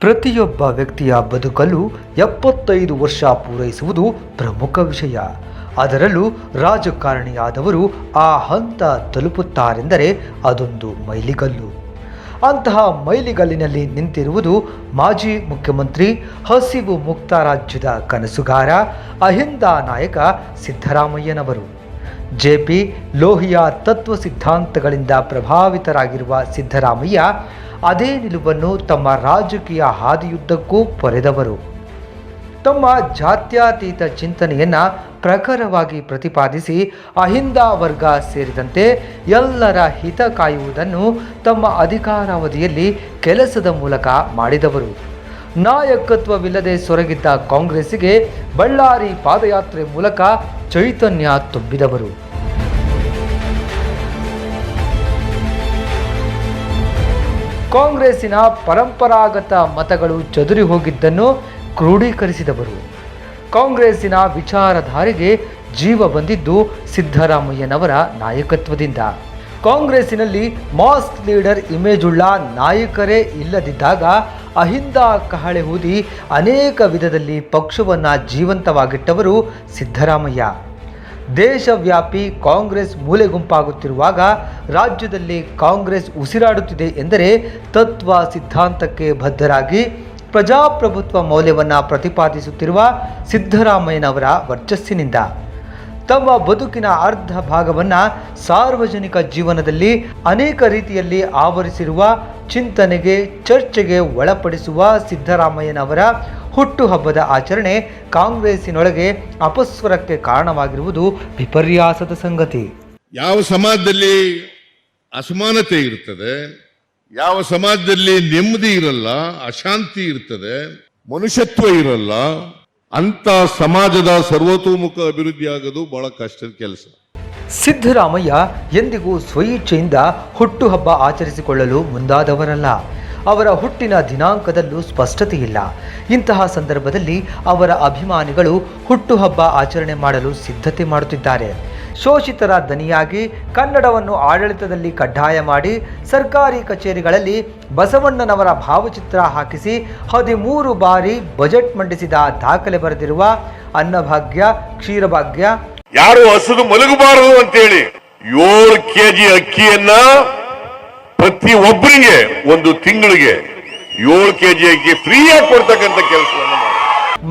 ಪ್ರತಿಯೊಬ್ಬ ವ್ಯಕ್ತಿಯ ಬದುಕಲು 75 ವರ್ಷ ಪೂರೈಸುವುದು ಪ್ರಮುಖ ವಿಷಯ. ಅದರಲ್ಲೂ ರಾಜಕಾರಣಿಯಾದವರು ಆ ಹಂತ ತಲುಪುತ್ತಾರೆಂದರೆ ಅದೊಂದು ಮೈಲಿಗಲ್ಲು. ಅಂತಹ ಮೈಲಿಗಲ್ಲಿನಲ್ಲಿ ನಿಂತಿರುವುದು ಮಾಜಿ ಮುಖ್ಯಮಂತ್ರಿ, ಹಸಿವು ಮುಕ್ತ ರಾಜ್ಯದ ಕನಸುಗಾರ, ಅಹಿಂದ ನಾಯಕ ಸಿದ್ದರಾಮಯ್ಯನವರು. ಜೆಪಿ ಲೋಹಿಯಾ ತತ್ವ ಸಿದ್ಧಾಂತಗಳಿಂದ ಪ್ರಭಾವಿತರಾಗಿರುವ ಸಿದ್ದರಾಮಯ್ಯ ಅದೇ ನಿಲುವನ್ನು ತಮ್ಮ ರಾಜಕೀಯ ಹಾದಿಯುದ್ದಕ್ಕೂ ಪೊರೆದವರು. ತಮ್ಮ ಜಾತ್ಯತೀತ ಚಿಂತನೆಯನ್ನು ಪ್ರಖರವಾಗಿ ಪ್ರತಿಪಾದಿಸಿ ಅಹಿಂದ ವರ್ಗ ಸೇರಿದಂತೆ ಎಲ್ಲರ ಹಿತ ಕಾಯುವುದನ್ನು ತಮ್ಮ ಅಧಿಕಾರಾವಧಿಯಲ್ಲಿ ಕೆಲಸದ ಮೂಲಕ ಮಾಡಿದವರು. ನಾಯಕತ್ವವಿಲ್ಲದೆ ಸೊರಗಿದ್ದ ಕಾಂಗ್ರೆಸ್ಸಿಗೆ ಬಳ್ಳಾರಿ ಪಾದಯಾತ್ರೆ ಮೂಲಕ ಚೈತನ್ಯ ತುಂಬಿದವರು. ಕಾಂಗ್ರೆಸ್ಸಿನ ಪರಂಪರಾಗತ ಮತಗಳು ಚದುರಿ ಹೋಗಿದ್ದನ್ನು ಕ್ರೋಢೀಕರಿಸಿದವರು. ಕಾಂಗ್ರೆಸ್ಸಿನ ವಿಚಾರಧಾರೆಗೆ ಜೀವ ಬಂದಿದ್ದು ಸಿದ್ದರಾಮಯ್ಯನವರ ನಾಯಕತ್ವದಿಂದ. ಕಾಂಗ್ರೆಸ್ಸಿನಲ್ಲಿ ಮಾಸ್ ಲೀಡರ್ ಇಮೇಜ್ ಉಳ್ಳ ನಾಯಕರೇ ಇಲ್ಲದಿದ್ದಾಗ ಅಹಿಂದ ಕಹಳೆ ಊದಿ ಅನೇಕ ವಿಧದಲ್ಲಿ ಪಕ್ಷವನ್ನು ಜೀವಂತವಾಗಿಟ್ಟವರು ಸಿದ್ದರಾಮಯ್ಯ. ದೇಶವ್ಯಾಪಿ ಕಾಂಗ್ರೆಸ್ ಮೂಲೆ ಗುಂಪಾಗುತ್ತಿರುವಾಗ ರಾಜ್ಯದಲ್ಲಿ ಕಾಂಗ್ರೆಸ್ ಉಸಿರಾಡುತ್ತಿದೆ ಎಂದರೆ ತತ್ವ ಸಿದ್ಧಾಂತಕ್ಕೆ ಬದ್ಧರಾಗಿ ಪ್ರಜಾಪ್ರಭುತ್ವ ಮೌಲ್ಯವನ್ನು ಪ್ರತಿಪಾದಿಸುತ್ತಿರುವ ಸಿದ್ದರಾಮಯ್ಯನವರ ವರ್ಚಸ್ಸಿನಿಂದ. ತಮ್ಮ ಬದುಕಿನ ಅರ್ಧ ಭಾಗವನ್ನು ಸಾರ್ವಜನಿಕ ಜೀವನದಲ್ಲಿ ಅನೇಕ ರೀತಿಯಲ್ಲಿ ಆವರಿಸಿರುವ ಚಿಂತನೆಗೆ, ಚರ್ಚೆಗೆ ಒಳಪಡಿಸುವ ಸಿದ್ದರಾಮಯ್ಯನವರ ಹುಟ್ಟುಹಬ್ಬದ ಆಚರಣೆ ಕಾಂಗ್ರೆಸ್ಸಿನೊಳಗೆ ಅಪಸ್ವರಕ್ಕೆ ಕಾರಣವಾಗಿರುವುದು ವಿಪರ್ಯಾಸದ ಸಂಗತಿ. ಯಾವ ಸಮಾಜದಲ್ಲಿ ಅಸಮಾನತೆ ಇರ್ತದೆ, ಯಾವ ಸಮಾಜದಲ್ಲಿ ನೆಮ್ಮದಿ ಇರಲ್ಲ, ಅಶಾಂತಿ ಇರ್ತದೆ, ಮನುಷ್ಯತ್ವ ಇರಲ್ಲ, ಅಂತ ಸಮಾಜದ ಸರ್ವತೋಮುಖ ಅಭಿವೃದ್ಧಿ ಆಗೋದು ಬಹಳ ಕಷ್ಟದ ಕೆಲಸ. ಸಿದ್ದರಾಮಯ್ಯ ಎಂದಿಗೂ ಸ್ವಇಚ್ಛೆಯಿಂದ ಹುಟ್ಟುಹಬ್ಬ ಆಚರಿಸಿಕೊಳ್ಳಲು ಮುಂದಾದವರಲ್ಲ. ಅವರ ಹುಟ್ಟಿನ ದಿನಾಂಕದಲ್ಲೂ ಸ್ಪಷ್ಟತೆ ಇಲ್ಲ. ಇಂತಹ ಸಂದರ್ಭದಲ್ಲಿ ಅವರ ಅಭಿಮಾನಿಗಳು ಹುಟ್ಟುಹಬ್ಬ ಆಚರಣೆ ಮಾಡಲು ಸಿದ್ಧತೆ ಮಾಡುತ್ತಿದ್ದಾರೆ. ಶೋಷಿತರ ದನಿಯಾಗಿ ಕನ್ನಡವನ್ನು ಆಡಳಿತದಲ್ಲಿ ಕಡ್ಡಾಯ ಮಾಡಿ ಸರ್ಕಾರಿ ಕಚೇರಿಗಳಲ್ಲಿ ಬಸವಣ್ಣನವರ ಭಾವಚಿತ್ರ ಹಾಕಿಸಿ 13 ಬಾರಿ ಬಜೆಟ್ ಮಂಡಿಸಿದ ದಾಖಲೆ ಬರೆದಿರುವ ಅನ್ನಭಾಗ್ಯ, ಕ್ಷೀರಭಾಗ್ಯ, ಯಾರು ಹಸುದು ಮಲಗಬಾರದು ಅಂತೇಳಿ 7 ಕೆಜಿ ಅಕ್ಕಿಯನ್ನ ಪ್ರತಿ ಒಬ್ಬರಿಗೆ ಒಂದು ತಿಂಗಳಿಗೆ 7 ಕೆಜಿ ಅಕ್ಕಿ ಫ್ರೀಯಾಗಿ ಕೊಡ್ತಕ್ಕಂಥ ಕೆಲಸವನ್ನು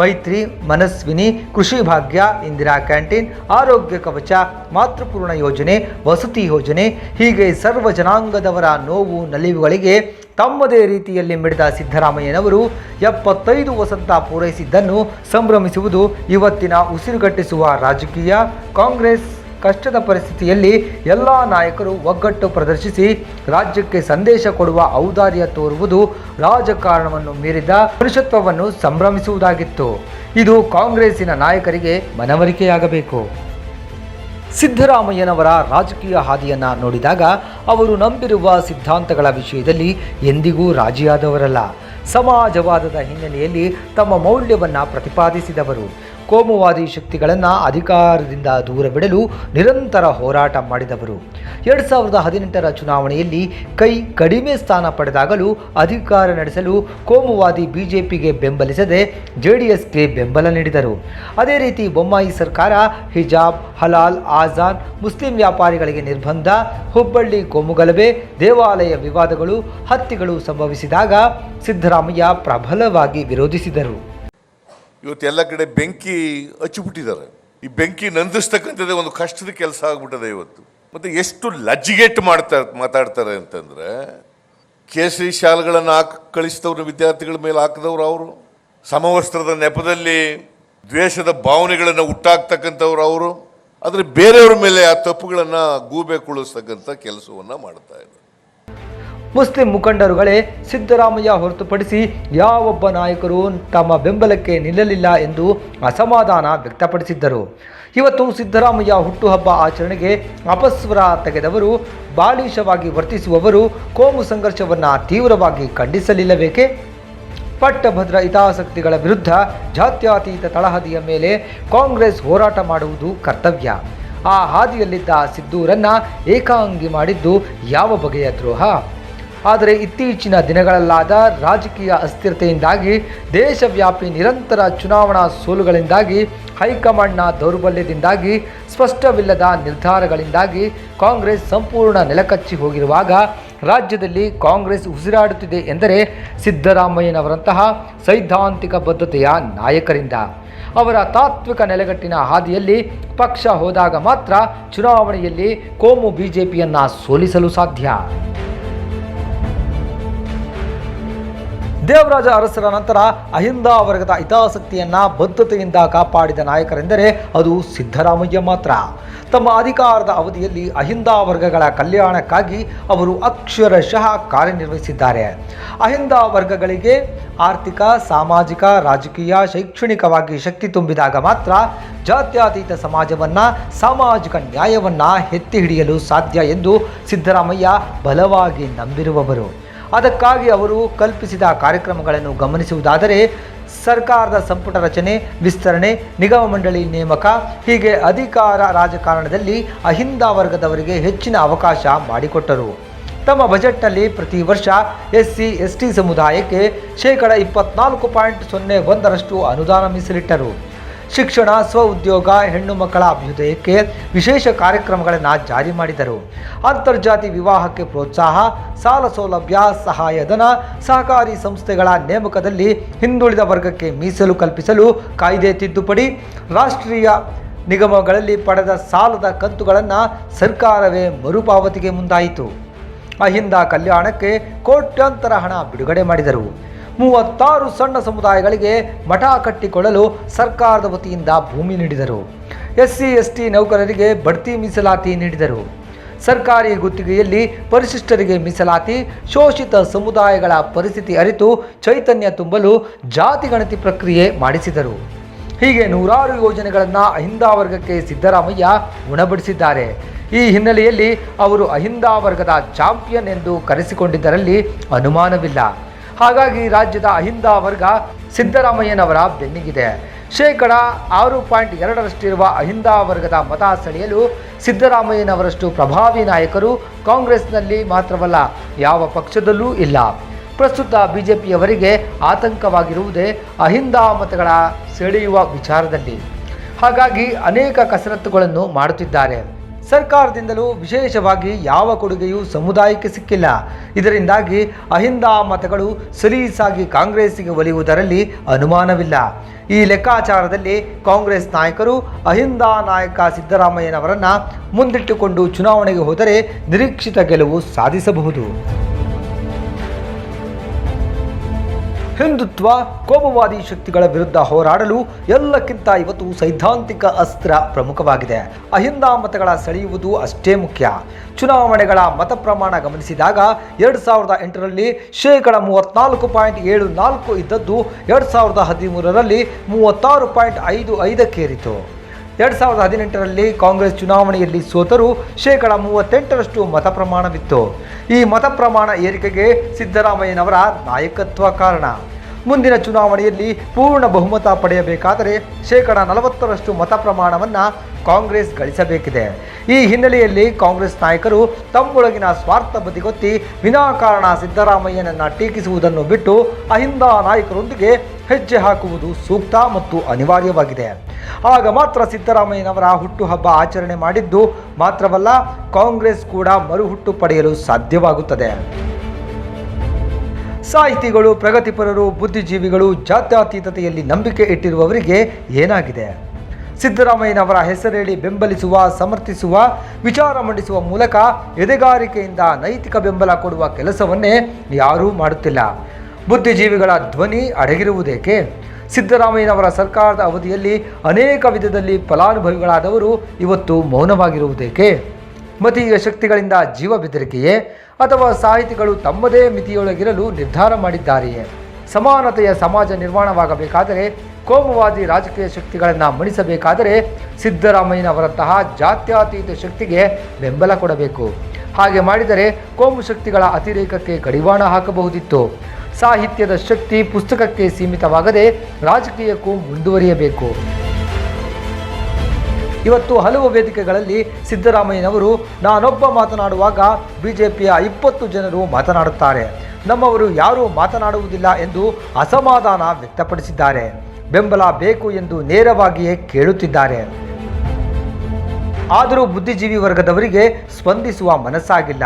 ಮೈತ್ರಿ, ಮನಸ್ವಿನಿ, ಕೃಷಿ ಭಾಗ್ಯ, ಇಂದಿರಾ ಕ್ಯಾಂಟೀನ್, ಆರೋಗ್ಯ ಕವಚ, ಮಾತೃಪೂರ್ಣ ಯೋಜನೆ, ವಸತಿ ಯೋಜನೆ, ಹೀಗೆ ಸರ್ವ ಜನಾಂಗದವರ ನೋವು ನಲಿವುಗಳಿಗೆ ತಮ್ಮದೇ ರೀತಿಯಲ್ಲಿ ಮಿಡಿದ ಸಿದ್ದರಾಮಯ್ಯನವರು 75 ವಸಂತ ಪೂರೈಸಿದ್ದನ್ನು ಸಂಭ್ರಮಿಸುವುದು ಇವತ್ತಿನ ಉಸಿರುಗಟ್ಟಿಸುವ ರಾಜಕೀಯ. ಕಾಂಗ್ರೆಸ್ ಕಷ್ಟದ ಪರಿಸ್ಥಿತಿಯಲ್ಲಿ ಎಲ್ಲ ನಾಯಕರು ಒಗ್ಗಟ್ಟು ಪ್ರದರ್ಶಿಸಿ ರಾಜ್ಯಕ್ಕೆ ಸಂದೇಶ ಕೊಡುವ ಔದಾರ್ಯ ತೋರುವುದು ರಾಜಕಾರಣವನ್ನು ಮೀರಿದ ಮನುಷ್ಯತ್ವವನ್ನು ಸಂಭ್ರಮಿಸುವುದಾಗಿತ್ತು. ಇದು ಕಾಂಗ್ರೆಸ್ಸಿನ ನಾಯಕರಿಗೆ ಮನವರಿಕೆಯಾಗಬೇಕು. ಸಿದ್ದರಾಮಯ್ಯನವರ ರಾಜಕೀಯ ಹಾದಿಯನ್ನು ನೋಡಿದಾಗ ಅವರು ನಂಬಿರುವ ಸಿದ್ಧಾಂತಗಳ ವಿಷಯದಲ್ಲಿ ಎಂದಿಗೂ ರಾಜಿಯಾದವರಲ್ಲ. ಸಮಾಜವಾದದ ಹಿನ್ನೆಲೆಯಲ್ಲಿ ತಮ್ಮ ಮೌಲ್ಯವನ್ನು ಪ್ರತಿಪಾದಿಸಿದವರು. ಕೋಮುವಾದಿ ಶಕ್ತಿಗಳನ್ನು ಅಧಿಕಾರದಿಂದ ದೂರ ಬಿಡಲು ನಿರಂತರ ಹೋರಾಟ ಮಾಡಿದವರು. 2018ರ ಚುನಾವಣೆಯಲ್ಲಿ ಕಡಿಮೆ ಸ್ಥಾನ ಪಡೆದಾಗಲೂ ಅಧಿಕಾರ ನಡೆಸಲು ಕೋಮುವಾದಿ ಬಿಜೆಪಿಗೆ ಬೆಂಬಲಿಸದೆ ಜೆಡಿಎಸ್ಗೆ ಬೆಂಬಲ ನೀಡಿದರು. ಅದೇ ರೀತಿ ಬೊಮ್ಮಾಯಿ ಸರ್ಕಾರ ಹಿಜಾಬ್, ಹಲಾಲ್, ಆಜಾನ್, ಮುಸ್ಲಿಂ ವ್ಯಾಪಾರಿಗಳಿಗೆ ನಿರ್ಬಂಧ, ಹುಬ್ಬಳ್ಳಿ ಕೋಮುಗಲಭೆ, ದೇವಾಲಯ ವಿವಾದಗಳು, ಹತ್ಯೆಗಳು ಸಂಭವಿಸಿದಾಗ ಸಿದ್ದರಾಮಯ್ಯ ಪ್ರಬಲವಾಗಿ ವಿರೋಧಿಸಿದರು. ಇವತ್ತೆಲ್ಲ ಕಡೆ ಬೆಂಕಿ ಹಚ್ಚಿಬಿಟ್ಟಿದ್ದಾರೆ. ಈ ಬೆಂಕಿ ನಂದಿಸ್ತಕ್ಕಂಥದ್ದೇ ಒಂದು ಕಷ್ಟದ ಕೆಲಸ ಆಗ್ಬಿಟ್ಟದೆ ಇವತ್ತು. ಮತ್ತೆ ಎಷ್ಟು ಲಜ್ಜಿಗೆಟ್ಟು ಮಾತಾಡ್ತಾರೆ ಅಂತಂದ್ರೆ, ಕೇಸರಿ ಶಾಲೆಗಳನ್ನು ಕಳಿಸಿದವ್ರು ವಿದ್ಯಾರ್ಥಿಗಳ ಮೇಲೆ ಹಾಕಿದವ್ರು ಅವರು, ಸಮವಸ್ತ್ರದ ನೆಪದಲ್ಲಿ ದ್ವೇಷದ ಭಾವನೆಗಳನ್ನು ಹುಟ್ಟಾಕ್ತಕ್ಕಂಥವ್ರು ಅವರು, ಆದರೆ ಬೇರೆಯವ್ರ ಮೇಲೆ ಆ ತಪ್ಪುಗಳನ್ನು ಗೂಬೆ ಕುಳಿಸ್ತಕ್ಕಂಥ ಕೆಲಸವನ್ನು ಮಾಡ್ತಾ ಇದ್ದಾರೆ. ಮುಸ್ಲಿಂ ಮುಖಂಡರುಗಳೇ ಸಿದ್ದರಾಮಯ್ಯ ಹೊರತುಪಡಿಸಿ ಯಾವೊಬ್ಬ ನಾಯಕರು ತಮ್ಮ ಬೆಂಬಲಕ್ಕೆ ನಿಲ್ಲಲಿಲ್ಲ ಎಂದು ಅಸಮಾಧಾನ ವ್ಯಕ್ತಪಡಿಸಿದ್ದರು. ಇವತ್ತು ಸಿದ್ದರಾಮಯ್ಯ ಹುಟ್ಟುಹಬ್ಬ ಆಚರಣೆಗೆ ಅಪಸ್ವರ ತೆಗೆದವರು, ಬಾಲಿಶವಾಗಿ ವರ್ತಿಸುವವರು ಕೋಮು ಸಂಘರ್ಷವನ್ನು ತೀವ್ರವಾಗಿ ಖಂಡಿಸಲಿಲ್ಲಬೇಕೆ? ಪಟ್ಟಭದ್ರ ಹಿತಾಸಕ್ತಿಗಳ ವಿರುದ್ಧ ಜಾತ್ಯತೀತ ತಳಹದಿಯ ಮೇಲೆ ಕಾಂಗ್ರೆಸ್ ಹೋರಾಟ ಮಾಡುವುದು ಕರ್ತವ್ಯ. ಆ ಹಾದಿಯಲ್ಲಿದ್ದ ಸಿದ್ದೂರನ್ನ ಏಕಾಂಗಿ ಮಾಡಿದ್ದು ಯಾವ ಬಗೆಯ ದ್ರೋಹ? ಆದರೆ ಇತ್ತೀಚಿನ ದಿನಗಳಲ್ಲಾದ ರಾಜಕೀಯ ಅಸ್ಥಿರತೆಯಿಂದಾಗಿ ದೇಶವ್ಯಾಪಿ ನಿರಂತರ ಚುನಾವಣಾ ಸೋಲುಗಳಿಂದಾಗಿ ಹೈಕಮಾಂಡ್ನ ದೌರ್ಬಲ್ಯದಿಂದಾಗಿ ಸ್ಪಷ್ಟವಿಲ್ಲದ ನಿರ್ಧಾರಗಳಿಂದಾಗಿ ಕಾಂಗ್ರೆಸ್ ಸಂಪೂರ್ಣ ನೆಲಕಚ್ಚಿ ಹೋಗಿರುವಾಗ ರಾಜ್ಯದಲ್ಲಿ ಕಾಂಗ್ರೆಸ್ ಉಸಿರಾಡುತ್ತಿದೆ ಎಂದರೆ ಸಿದ್ದರಾಮಯ್ಯನವರಂತಹ ಸೈದ್ಧಾಂತಿಕ ಬದ್ಧತೆಯ ನಾಯಕರಿಂದ. ಅವರ ತಾತ್ವಿಕ ನೆಲೆಗಟ್ಟಿನ ಹಾದಿಯಲ್ಲಿ ಪಕ್ಷ ಹೋದಾಗ ಮಾತ್ರ ಚುನಾವಣೆಯಲ್ಲಿ ಕೋಮು ಬಿಜೆಪಿಯನ್ನು ಸೋಲಿಸಲು ಸಾಧ್ಯ. ದೇವರಾಜ ಅರಸರ ನಂತರ ಅಹಿಂದ ವರ್ಗದ ಹಿತಾಸಕ್ತಿಯನ್ನು ಬದ್ಧತೆಯಿಂದ ಕಾಪಾಡಿದ ನಾಯಕರೆಂದರೆ ಅದು ಸಿದ್ದರಾಮಯ್ಯ ಮಾತ್ರ. ತಮ್ಮ ಅಧಿಕಾರದ ಅವಧಿಯಲ್ಲಿ ಅಹಿಂದ ವರ್ಗಗಳ ಕಲ್ಯಾಣಕ್ಕಾಗಿ ಅವರು ಅಕ್ಷರಶಃ ಕಾರ್ಯನಿರ್ವಹಿಸಿದ್ದಾರೆ. ಅಹಿಂದ ವರ್ಗಗಳಿಗೆ ಆರ್ಥಿಕ, ಸಾಮಾಜಿಕ, ರಾಜಕೀಯ, ಶೈಕ್ಷಣಿಕವಾಗಿ ಶಕ್ತಿ ತುಂಬಿದಾಗ ಮಾತ್ರ ಜಾತ್ಯತೀತ ಸಮಾಜವನ್ನು, ಸಾಮಾಜಿಕ ನ್ಯಾಯವನ್ನು ಎತ್ತಿ ಹಿಡಿಯಲು ಸಾಧ್ಯ ಎಂದು ಸಿದ್ದರಾಮಯ್ಯ ಬಲವಾಗಿ ನಂಬಿರುವವರು. ಅದಕ್ಕಾಗಿ ಅವರು ಕಲ್ಪಿಸಿದ ಕಾರ್ಯಕ್ರಮಗಳನ್ನು ಗಮನಿಸುವುದಾದರೆ ಸರ್ಕಾರದ ಸಂಪುಟ ರಚನೆ, ವಿಸ್ತರಣೆ, ನಿಗಮ ಮಂಡಳಿ ನೇಮಕ ಹೀಗೆ ಅಧಿಕಾರ ರಾಜಕಾರಣದಲ್ಲಿ ಅಹಿಂದ ವರ್ಗದವರಿಗೆ ಹೆಚ್ಚಿನ ಅವಕಾಶ ಮಾಡಿಕೊಟ್ಟರು. ತಮ್ಮ ಬಜೆಟ್ನಲ್ಲಿ ಪ್ರತಿ ವರ್ಷ SC, ST ಸಮುದಾಯಕ್ಕೆ ಶೇಕಡ 24.01% ಅನುದಾನ ಮೀಸಲಿಟ್ಟರು. ಶಿಕ್ಷಣ, ಸ್ವಉದ್ಯೋಗ, ಹೆಣ್ಣು ಮಕ್ಕಳ ಅಭ್ಯುದಯಕ್ಕೆ ವಿಶೇಷ ಕಾರ್ಯಕ್ರಮಗಳನ್ನು ಜಾರಿ ಮಾಡಿದರು. ಅಂತರ್ಜಾತಿ ವಿವಾಹಕ್ಕೆ ಪ್ರೋತ್ಸಾಹ, ಸಾಲ ಸೌಲಭ್ಯ, ಸಹಾಯಧನ, ಸಹಕಾರಿ ಸಂಸ್ಥೆಗಳ ನೇಮಕದಲ್ಲಿ ಹಿಂದುಳಿದ ವರ್ಗಕ್ಕೆ ಮೀಸಲು ಕಲ್ಪಿಸಲು ಕಾಯ್ದೆ ತಿದ್ದುಪಡಿ, ರಾಷ್ಟ್ರೀಯ ನಿಗಮಗಳಲ್ಲಿ ಪಡೆದ ಸಾಲದ ಕಂತುಗಳನ್ನು ಸರ್ಕಾರವೇ ಮರುಪಾವತಿಗೆ ಮುಂದಾಯಿತು. ಅಹಿಂದ ಕಲ್ಯಾಣಕ್ಕೆ ಕೋಟ್ಯಾಂತರ ಹಣ ಬಿಡುಗಡೆ ಮಾಡಿದರು. 36 ಸಣ್ಣ ಸಮುದಾಯಗಳಿಗೆ ಮಠ ಕಟ್ಟಿಕೊಳ್ಳಲು ಸರ್ಕಾರದ ವತಿಯಿಂದ ಭೂಮಿ ನೀಡಿದರು. SC, ST ನೌಕರರಿಗೆ ಬಡ್ತಿ ಮೀಸಲಾತಿ ನೀಡಿದರು. ಸರ್ಕಾರಿ ಗುತ್ತಿಗೆಯಲ್ಲಿ ಪರಿಶಿಷ್ಟರಿಗೆ ಮೀಸಲಾತಿ, ಶೋಷಿತ ಸಮುದಾಯಗಳ ಪರಿಸ್ಥಿತಿ ಅರಿತು ಚೈತನ್ಯ ತುಂಬಲು ಜಾತಿ ಗಣತಿ ಪ್ರಕ್ರಿಯೆ ಮಾಡಿಸಿದರು. ಹೀಗೆ ನೂರಾರು ಯೋಜನೆಗಳನ್ನು ಅಹಿಂದ ವರ್ಗಕ್ಕೆ ಸಿದ್ದರಾಮಯ್ಯ ಉಣಬಡಿಸಿದ್ದಾರೆ. ಈ ಹಿನ್ನೆಲೆಯಲ್ಲಿ ಅವರು ಅಹಿಂದ ವರ್ಗದ ಚಾಂಪಿಯನ್ ಎಂದು ಕರೆಸಿಕೊಂಡಿದ್ದರಲ್ಲಿ ಅನುಮಾನವಿಲ್ಲ. ಹಾಗಾಗಿ ರಾಜ್ಯದ ಅಹಿಂದ ವರ್ಗ ಸಿದ್ದರಾಮಯ್ಯನವರ ಬೆನ್ನಿಗಿದೆ. ಶೇಕಡ 6.2% ಅಹಿಂದ ವರ್ಗದ ಮತ ಸೆಳೆಯಲು ಸಿದ್ದರಾಮಯ್ಯನವರಷ್ಟು ಪ್ರಭಾವಿ ನಾಯಕರು ಕಾಂಗ್ರೆಸ್ನಲ್ಲಿ ಮಾತ್ರವಲ್ಲ, ಯಾವ ಪಕ್ಷದಲ್ಲೂ ಇಲ್ಲ. ಪ್ರಸ್ತುತ ಬಿಜೆಪಿಯವರಿಗೆ ಆತಂಕವಾಗಿರುವುದೇ ಅಹಿಂದ ಮತಗಳ ಸೆಳೆಯುವ ವಿಚಾರದಲ್ಲಿ. ಹಾಗಾಗಿ ಅನೇಕ ಕಸರತ್ತುಗಳನ್ನು ಮಾಡುತ್ತಿದ್ದಾರೆ. ಸರ್ಕಾರದಿಂದಲೂ ವಿಶೇಷವಾಗಿ ಯಾವ ಕೊಡುಗೆಯೂ ಸಮುದಾಯಕ್ಕೆ ಸಿಕ್ಕಿಲ್ಲ. ಇದರಿಂದಾಗಿ ಅಹಿಂದ ಮತಗಳು ಸಲೀಸಾಗಿ ಕಾಂಗ್ರೆಸ್ಸಿಗೆ ಒಲಿಯುವುದರಲ್ಲಿ ಅನುಮಾನವಿಲ್ಲ. ಈ ಲೆಕ್ಕಾಚಾರದಲ್ಲಿ ಕಾಂಗ್ರೆಸ್ ನಾಯಕರು ಅಹಿಂದ ನಾಯಕ ಸಿದ್ದರಾಮಯ್ಯನವರನ್ನು ಮುಂದಿಟ್ಟುಕೊಂಡು ಚುನಾವಣೆಗೆ ಹೋದರೆ ನಿರೀಕ್ಷಿತ ಗೆಲುವು ಸಾಧಿಸಬಹುದು. ಹಿಂದುತ್ವ, ಕೋಮುವಾದಿ ಶಕ್ತಿಗಳ ವಿರುದ್ಧ ಹೋರಾಡಲು ಎಲ್ಲಕ್ಕಿಂತ ಇವತ್ತು ಸೈದ್ಧಾಂತಿಕ ಅಸ್ತ್ರ ಪ್ರಮುಖವಾಗಿದೆ. ಅಹಿಂದ ಮತಗಳ ಸೆಳೆಯುವುದು ಅಷ್ಟೇ ಮುಖ್ಯ. ಚುನಾವಣೆಗಳ ಮತ ಪ್ರಮಾಣ ಗಮನಿಸಿದಾಗ 2008ರಲ್ಲಿ ಶೇಕಡ 34.74 ಇದ್ದದ್ದು 2013ರಲ್ಲಿ 36.55ಕ್ಕೇರಿತು. 2018ರಲ್ಲಿ ಕಾಂಗ್ರೆಸ್ ಚುನಾವಣೆಯಲ್ಲಿ ಸೋತರೂ ಶೇಕಡ 38ರಷ್ಟು ಮತ ಪ್ರಮಾಣವಿತ್ತು. ಈ ಮತ ಪ್ರಮಾಣ ಏರಿಕೆಗೆ ಸಿದ್ದರಾಮಯ್ಯನವರ ನಾಯಕತ್ವ ಕಾರಣ. ಮುಂದಿನ ಚುನಾವಣೆಯಲ್ಲಿ ಪೂರ್ಣ ಬಹುಮತ ಪಡೆಯಬೇಕಾದರೆ ಶೇಕಡ 40ರಷ್ಟು ಮತ ಪ್ರಮಾಣವನ್ನು ಕಾಂಗ್ರೆಸ್ ಗಳಿಸಬೇಕಿದೆ. ಈ ಹಿನ್ನೆಲೆಯಲ್ಲಿ ಕಾಂಗ್ರೆಸ್ ನಾಯಕರು ತಮ್ಮೊಳಗಿನ ಸ್ವಾರ್ಥ ಬದಿಗೊತ್ತಿ ವಿನಾಕಾರಣ ಸಿದ್ದರಾಮಯ್ಯನನ್ನು ಟೀಕಿಸುವುದನ್ನು ಬಿಟ್ಟು ಅಹಿಂದ ನಾಯಕರೊಂದಿಗೆ ಹೆಜ್ಜೆ ಹಾಕುವುದು ಸೂಕ್ತ ಮತ್ತು ಅನಿವಾರ್ಯವಾಗಿದೆ. ಆಗ ಮಾತ್ರ ಸಿದ್ದರಾಮಯ್ಯನವರ ಹುಟ್ಟುಹಬ್ಬ ಆಚರಣೆ ಮಾಡಿದ್ದು ಮಾತ್ರವಲ್ಲ, ಕಾಂಗ್ರೆಸ್ ಕೂಡ ಮರುಹುಟ್ಟು ಪಡೆಯಲು ಸಾಧ್ಯವಾಗುತ್ತದೆ. ಸಾಹಿತಿಗಳು, ಪ್ರಗತಿಪರರು, ಬುದ್ಧಿಜೀವಿಗಳು, ಜಾತ್ಯತೀತತೆಯಲ್ಲಿ ನಂಬಿಕೆ ಇಟ್ಟಿರುವವರಿಗೆ ಏನಾಗಿದೆ? ಸಿದ್ದರಾಮಯ್ಯನವರ ಹೆಸರೇಳಿ ಬೆಂಬಲಿಸುವ, ಸಮರ್ಥಿಸುವ, ವಿಚಾರ ಮಂಡಿಸುವ ಮೂಲಕ ಎದೆಗಾರಿಕೆಯಿಂದ ನೈತಿಕ ಬೆಂಬಲ ಕೊಡುವ ಕೆಲಸವನ್ನೇ ಯಾರೂ ಮಾಡುತ್ತಿಲ್ಲ. ಬುದ್ಧಿಜೀವಿಗಳ ಧ್ವನಿ ಅಡಗಿರುವುದೇಕೆ? ಸಿದ್ದರಾಮಯ್ಯನವರ ಸರ್ಕಾರದ ಅವಧಿಯಲ್ಲಿ ಅನೇಕ ವಿಧದಲ್ಲಿ ಫಲಾನುಭವಿಗಳಾದವರು ಇವತ್ತು ಮೌನವಾಗಿರುವುದೇಕೆ? ಮತೀಯ ಶಕ್ತಿಗಳಿಂದ ಜೀವ ಬೆದರಿಕೆಯೇ? ಅಥವಾ ಸಾಹಿತಿಗಳು ತಮ್ಮದೇ ಮಿತಿಯೊಳಗಿರಲು ನಿರ್ಧಾರ ಮಾಡಿದ್ದಾರೆಯೇ? ಸಮಾನತೆಯ ಸಮಾಜ ನಿರ್ಮಾಣವಾಗಬೇಕಾದರೆ, ಕೋಮುವಾದಿ ರಾಜಕೀಯ ಶಕ್ತಿಗಳನ್ನು ಮಣಿಸಬೇಕಾದರೆ ಸಿದ್ದರಾಮಯ್ಯನವರಂತಹ ಜಾತ್ಯತೀತ ಶಕ್ತಿಗೆ ಬೆಂಬಲ ಕೊಡಬೇಕು. ಹಾಗೆ ಮಾಡಿದರೆ ಕೋಮು ಶಕ್ತಿಗಳ ಅತಿರೇಕಕ್ಕೆ ಕಡಿವಾಣ ಹಾಕಬಹುದಿತ್ತು. ಸಾಹಿತ್ಯದ ಶಕ್ತಿ ಪುಸ್ತಕಕ್ಕೆ ಸೀಮಿತವಾಗದೆ ರಾಜಕೀಯಕ್ಕೂ ಮುಂದುವರಿಯಬೇಕು. ಇವತ್ತು ಹಲವು ವೇದಿಕೆಗಳಲ್ಲಿ ಸಿದ್ದರಾಮಯ್ಯನವರು ನಾನೊಬ್ಬ ಮಾತನಾಡುವಾಗ ಬಿಜೆಪಿಯ 20 ಜನರು ಮಾತನಾಡುತ್ತಾರೆ, ನಮ್ಮವರು ಯಾರೂ ಮಾತನಾಡುವುದಿಲ್ಲ ಎಂದು ಅಸಮಾಧಾನ ವ್ಯಕ್ತಪಡಿಸಿದ್ದಾರೆ. ಬೆಂಬಲ ಬೇಕು ಎಂದು ನೇರವಾಗಿಯೇ ಕೇಳುತ್ತಿದ್ದಾರೆ. ಆದರೂ ಬುದ್ಧಿಜೀವಿ ವರ್ಗದವರಿಗೆ ಸ್ಪಂದಿಸುವ ಮನಸ್ಸಾಗಿಲ್ಲ.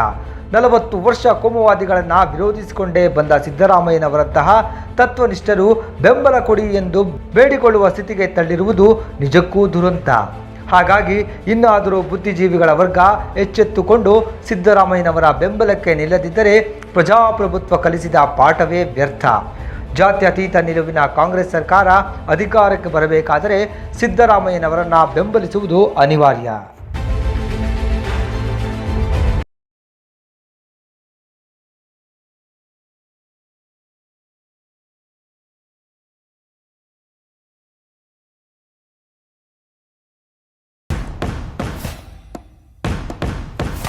40 ವರ್ಷ ಕೋಮುವಾದಿಗಳನ್ನು ವಿರೋಧಿಸಿಕೊಂಡೇ ಬಂದ ಸಿದ್ದರಾಮಯ್ಯನವರಂತಹ ತತ್ವನಿಷ್ಠರು ಬೆಂಬಲ ಕೊಡಿ ಎಂದು ಬೇಡಿಕೊಳ್ಳುವ ಸ್ಥಿತಿಗೆ ತಳ್ಳಿರುವುದು ನಿಜಕ್ಕೂ ದುರಂತ. ಹಾಗಾಗಿ ಇನ್ನಾದರೂ ಬುದ್ಧಿಜೀವಿಗಳ ವರ್ಗ ಎಚ್ಚೆತ್ತುಕೊಂಡು ಸಿದ್ದರಾಮಯ್ಯನವರ ಬೆಂಬಲಕ್ಕೆ ನಿಲ್ಲದಿದ್ದರೆ ಪ್ರಜಾಪ್ರಭುತ್ವ ಕಲಿಸಿದ ಪಾಠವೇ ವ್ಯರ್ಥ. ಜಾತ್ಯತೀತ ನಿಲುವಿನ ಕಾಂಗ್ರೆಸ್ ಸರ್ಕಾರ ಅಧಿಕಾರಕ್ಕೆ ಬರಬೇಕಾದರೆ ಸಿದ್ದರಾಮಯ್ಯನವರನ್ನು ಬೆಂಬಲಿಸುವುದು ಅನಿವಾರ್ಯ.